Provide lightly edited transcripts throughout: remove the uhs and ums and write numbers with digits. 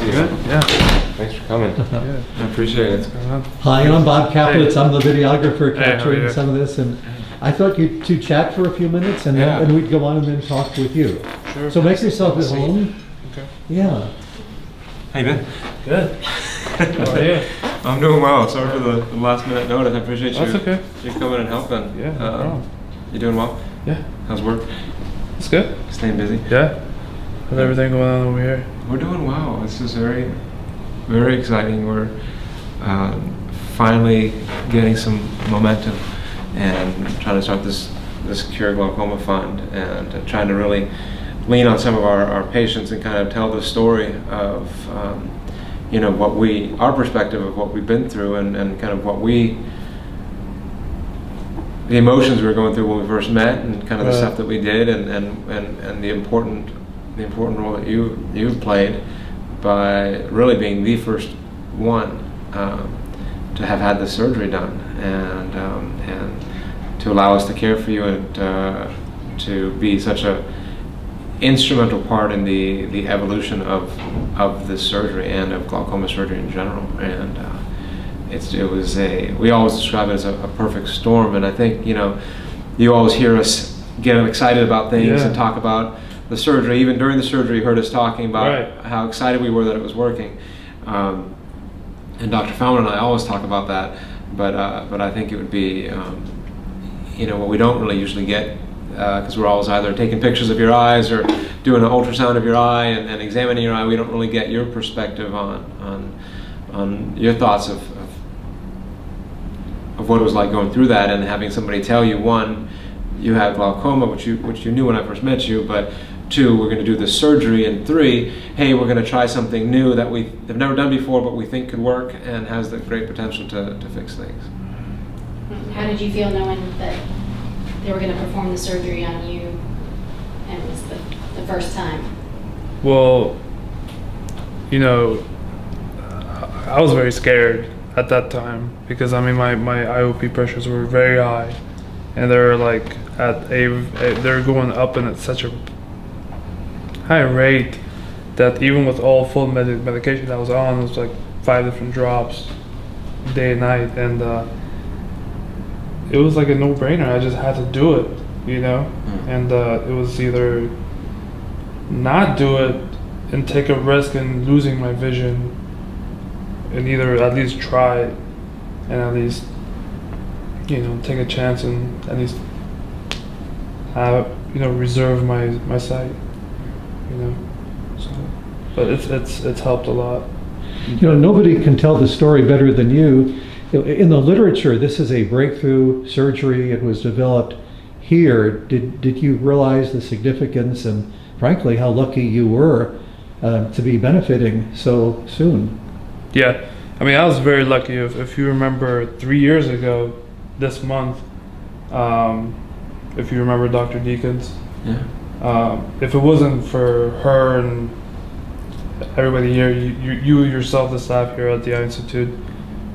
see you. Good. Yeah. Thanks for coming. Yeah. I appreciate it. Hi, I'm Bob Kaplitz. Hey. I'm the videographer Hey, how are capturing you? some of this, and I thought you'd to chat for a few minutes, and, Yeah. and we'd go on and then talk with you. Sure. So make yourself at home. Okay. Yeah. How you been? Good. How are you? I'm doing well. Sorry for the last minute notice. I appreciate That's okay. you coming and helping. Yeah, no problem. You doing well? Yeah. How's work? It's good. Staying busy? Yeah. How's everything going on over here? We're doing well. This is very, very exciting. We're finally getting some momentum and trying to start this Cure Glaucoma Fund and trying to really lean on some of our patients and kind of tell the story of our perspective of what we've been through and kind of the emotions we were going through when we first met and kind of the stuff that we did and the important role that you've played by really being the first one to have had the surgery done and to allow us to care for you and to be such a instrumental part in the evolution of this surgery and of glaucoma surgery in general. And we always describe it as a perfect storm. And I think you always hear us get excited about things and talk about the surgery. Even during the surgery, you heard us talking about how excited we were that it was working. And Dr. Feldman and I always talk about that. But I think it would be what we don't really usually get. Because we're always either taking pictures of your eyes or doing an ultrasound of your eye and examining your eye. We don't really get your perspective on your thoughts of what it was like going through that and having somebody tell you, one, you have glaucoma, which you knew when I first met you, but two, we're going to do this surgery, and three, hey, we're going to try something new that we have never done before but we think could work and has the great potential to fix things. How did you feel knowing that they were going to perform the surgery on you and it was the first time? Well, I was very scared at that time because my IOP pressures were very high and they're like they're going up and at such a high rate that even with all full medication I was on, it was like 5 different drops day and night, and it was like a no-brainer. I just had to do it, and it was either not do it and take a risk in losing my vision, and either at least try it and at least take a chance and at least have reserve my sight, so, but it's helped a lot. Nobody can tell the story better than you. In the literature, this is a breakthrough surgery. It was developed here. Did you realize the significance and, frankly, how lucky you were to be benefiting so soon? Yeah, I was very lucky. If you remember 3 years ago, this month, if you remember Dr. Deakins, if it wasn't for her and everybody here, you yourself, the staff here at the Eye Institute,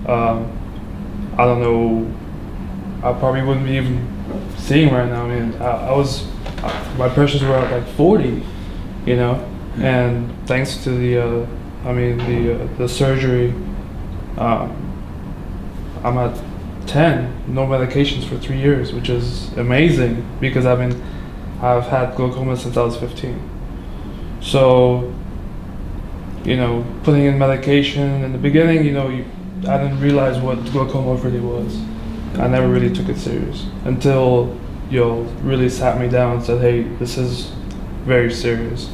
I don't know, I probably wouldn't be even seeing right now. My pressures were at like 40, and thanks to the surgery, I'm at 10, no medications for 3 years, which is amazing because I've had glaucoma since I was 15. So, putting in medication in the beginning, I didn't realize what glaucoma really was. I never really took it serious until really sat me down and said, "Hey, this is very serious."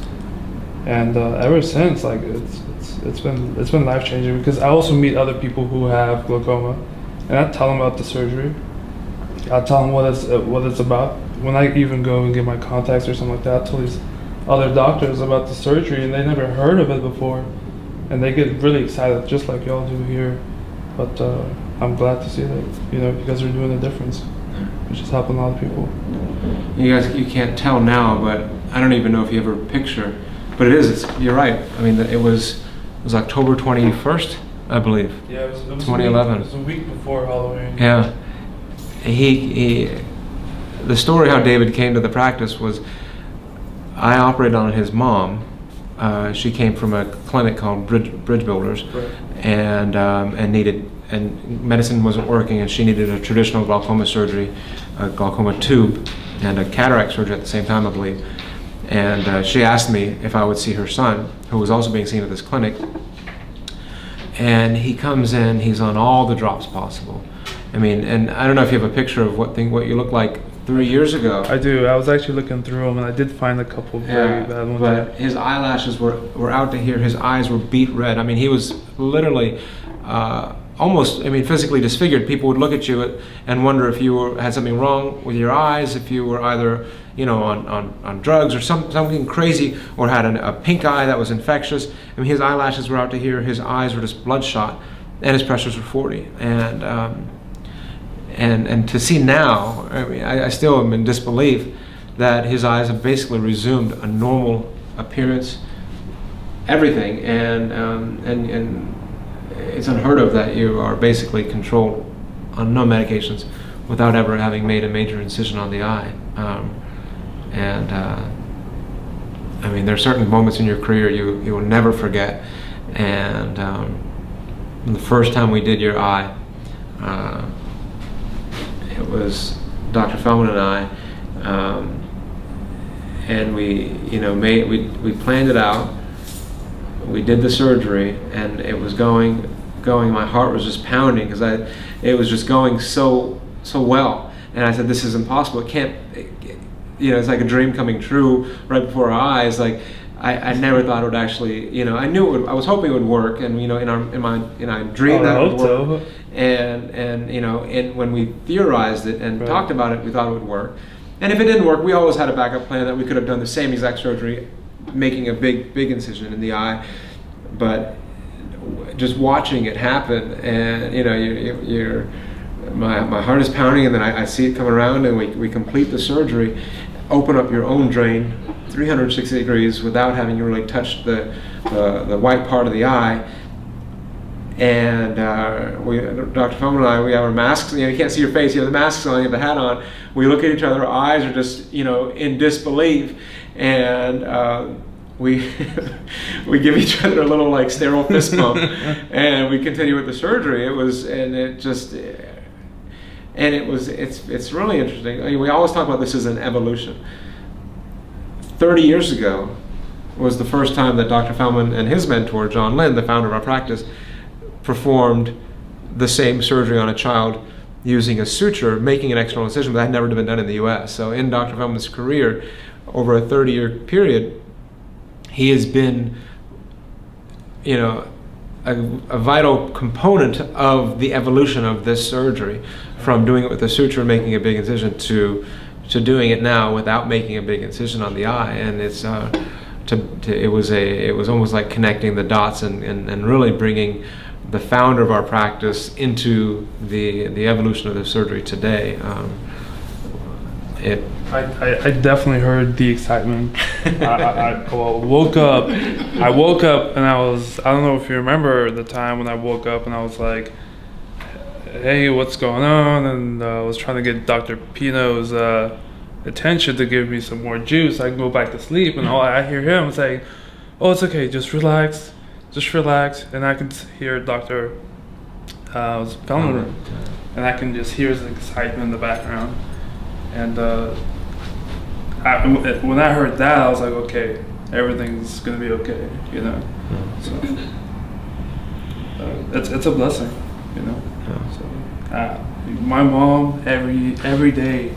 And ever since, it's been life changing because I also meet other people who have glaucoma, and I tell them about the surgery. I tell them what it's about. When I even go and get my contacts or something like that, I tell these other doctors about the surgery, and they never heard of it before, and they get really excited, just like y'all do here. But I'm glad to see that, you guys are doing a difference, which is helping a lot of people. You can't tell now, but I don't even know if you ever picture, but you're right. It was October 21st, I believe. Yeah, it was 2011. It was a week before Halloween. Yeah. The story how David came to the practice was I operated on his mom She came from a clinic called Bridge Builders, Right. and needed, and medicine wasn't working, and she needed a traditional glaucoma surgery, a glaucoma tube, and a cataract surgery at the same time, I believe. And she asked me if I would see her son, who was also being seen at this clinic. And he comes in, he's on all the drops possible. I mean, and I don't know if you have a picture of what you look like 3 years ago. I do. I was actually looking through them, and I did find a couple of very bad ones. But his eyelashes were out to here. His eyes were beet red. I mean, he was literally almost, I mean, physically disfigured. People would look at you and wonder if you had something wrong with your eyes, if you were either, you know, on drugs or something crazy, or had a pink eye that was infectious. I mean, his eyelashes were out to here. His eyes were just bloodshot, and his pressures were 40. And to see now, I mean, I still am in disbelief that his eyes have basically resumed a normal appearance, everything, and it's unheard of that you are basically controlled on no medications without ever having made a major incision on the eye. I mean, there are certain moments in your career you will never forget, and the first time we did your eye, it was Dr. Feldman and I, and we, you know, we planned it out. We did the surgery, and it was going. My heart was just pounding because it was just going so well. And I said, "This is impossible. It can't." You know, it's like a dream coming true right before our eyes. Like I never thought it would actually. You know, I knew it would. I was hoping it would work, and you know, in my dream that would work. So. And you know, when we theorized it and talked about it, we thought it would work. And if it didn't work, we always had a backup plan that we could have done the same exact surgery, making a big incision in the eye. But just watching it happen, and you know, my heart is pounding, and then I see it coming around, and we complete the surgery, open up your own drain 360 degrees without having to really touch the white part of the eye. And Dr. Feldman and I, we have our masks. You know, you can't see your face. You have the masks on. You have the hat on. We look at each other. Our eyes are just, you know, in disbelief, and we we give each other a little like sterile fist bump, and we continue with the surgery. It's really interesting. I mean, we always talk about this as an evolution. 30 years ago was the first time that Dr. Feldman and his mentor, John Lynn, the founder of our practice, performed the same surgery on a child using a suture, making an external incision, but that had never been done in the U.S. So in Dr. Feldman's career, over a 30-year period, he has been, you know, a vital component of the evolution of this surgery, from doing it with a suture and making a big incision to doing it now without making a big incision on the eye. And it's it was almost like connecting the dots and really bringing the founder of our practice into the evolution of the surgery today. I definitely heard the excitement. I woke up and I don't know if you remember the time when I woke up and I was like, hey, what's going on? And I was trying to get Dr. Pino's attention to give me some more juice. I can go back to sleep, and all I hear him saying, oh, it's okay, just relax. And I can hear Dr. Feldman, and I can just hear his excitement in the background. And when I heard that, I was like, okay, everything's gonna be okay, you know. So it's a blessing, you know. So my mom every day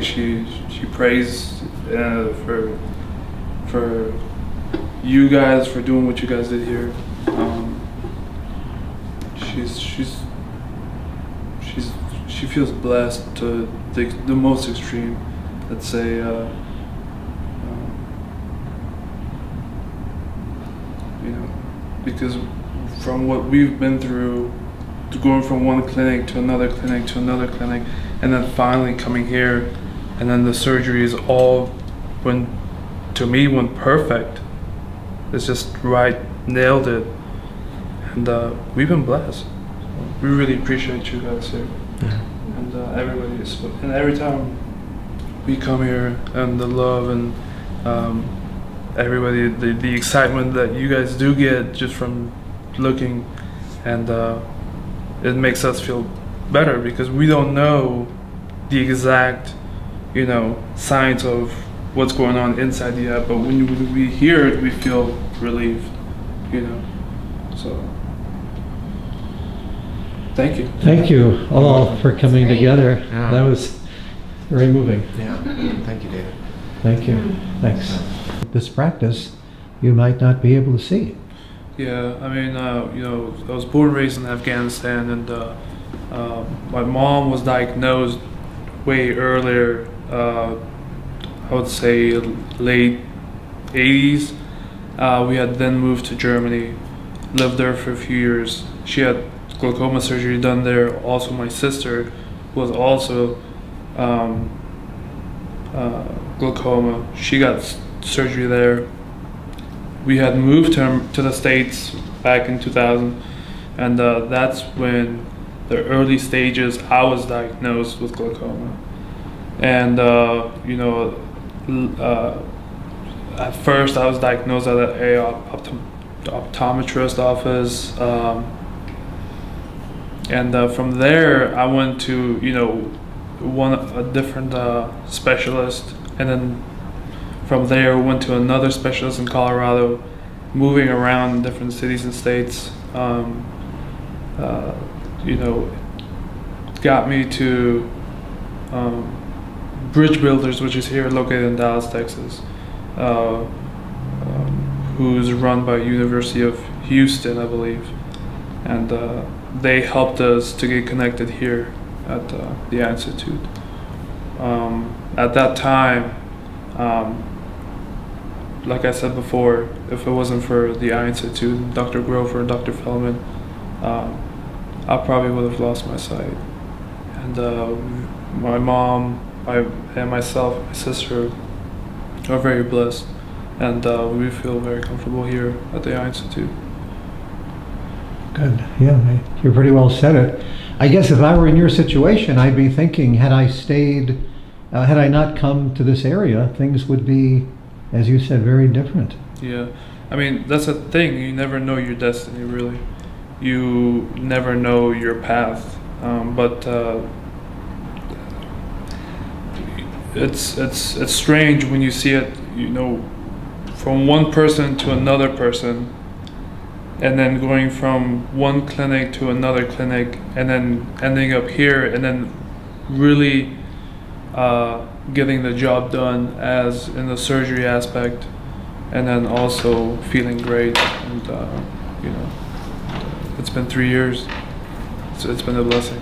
she prays for you guys for doing what you guys did here. She feels blessed to the most extreme, let's say. You know, because from what we've been through, to going from one clinic to another clinic to another clinic, and then finally coming here, and then the surgery is all went perfect. It's just right, nailed it, and we've been blessed. We really appreciate you guys here, and everybody is. And every time we come here, and the love and everybody, the excitement that you guys do get just from looking, and it makes us feel better because we don't know the exact, science of what's going on inside the app, but when we hear it, we feel relieved, so thank you. Thank you all for coming Great. together. Yeah. That was very moving. Yeah. Thank you, David. Thank you. Thanks. This practice, you might not be able to see. Yeah, I mean, I was born and raised in Afghanistan, and my mom was diagnosed way earlier. I would say late 80s. We had then moved to Germany, lived there for a few years. She had glaucoma surgery done there. Also, my sister was also glaucoma. She got surgery there. We had moved to the States back in 2000, and that's when the early stages I was diagnosed with glaucoma. And at first I was diagnosed at a optometrist office, and from there I went to a different specialist, and then from there went to another specialist in Colorado, moving around in different cities and states. Got me to Bridge Builders, which is here located in Dallas, Texas, who's run by University of Houston, I believe, and they helped us to get connected here at the Eye Institute. At that time, like I said before, if it wasn't for the Eye Institute, Dr. Grover and Dr. Feldman, I probably would have lost my sight. And my mom, and myself, and my sister are very blessed, and we feel very comfortable here at the Eye Institute. Good. Yeah, you pretty well said it. I guess if I were in your situation, I'd be thinking, had I not come to this area, things would be, as you said, very different. Yeah, I mean, that's the thing. You never know your destiny, really. You never know your path. But it's strange when you see it, from one person to another person, and then going from one clinic to another clinic, and then ending up here, and then really getting the job done as in the surgery aspect, and then also feeling great. And it's been 3 years. So it's been a blessing.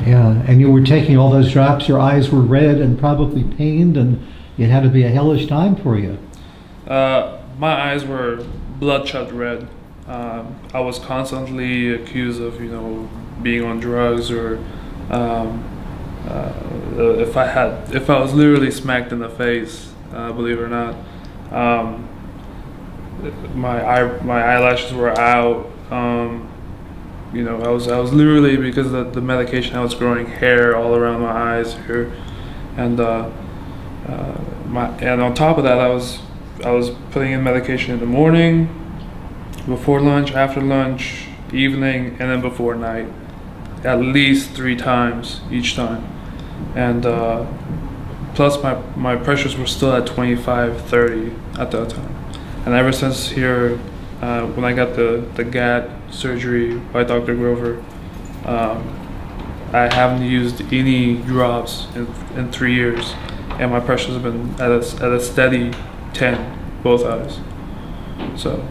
Yeah, and you were taking all those drops, your eyes were red and probably pained, and it had to be a hellish time for you. My eyes were bloodshot red. I was constantly accused of, being on drugs, or if I was literally smacked in the face, believe it or not. My eyelashes were out. I was literally, because of the medication, I was growing hair all around my eyes here, and on top of that, I was putting in medication in the morning, before lunch, after lunch, evening, and then before night, at least 3 times each time, and plus my pressures were still at 25-30 at that time, and ever since here, when I got the GAT surgery by Dr. Grover, I haven't used any drops in 3 years, and my pressures have been at a steady 10, both eyes. So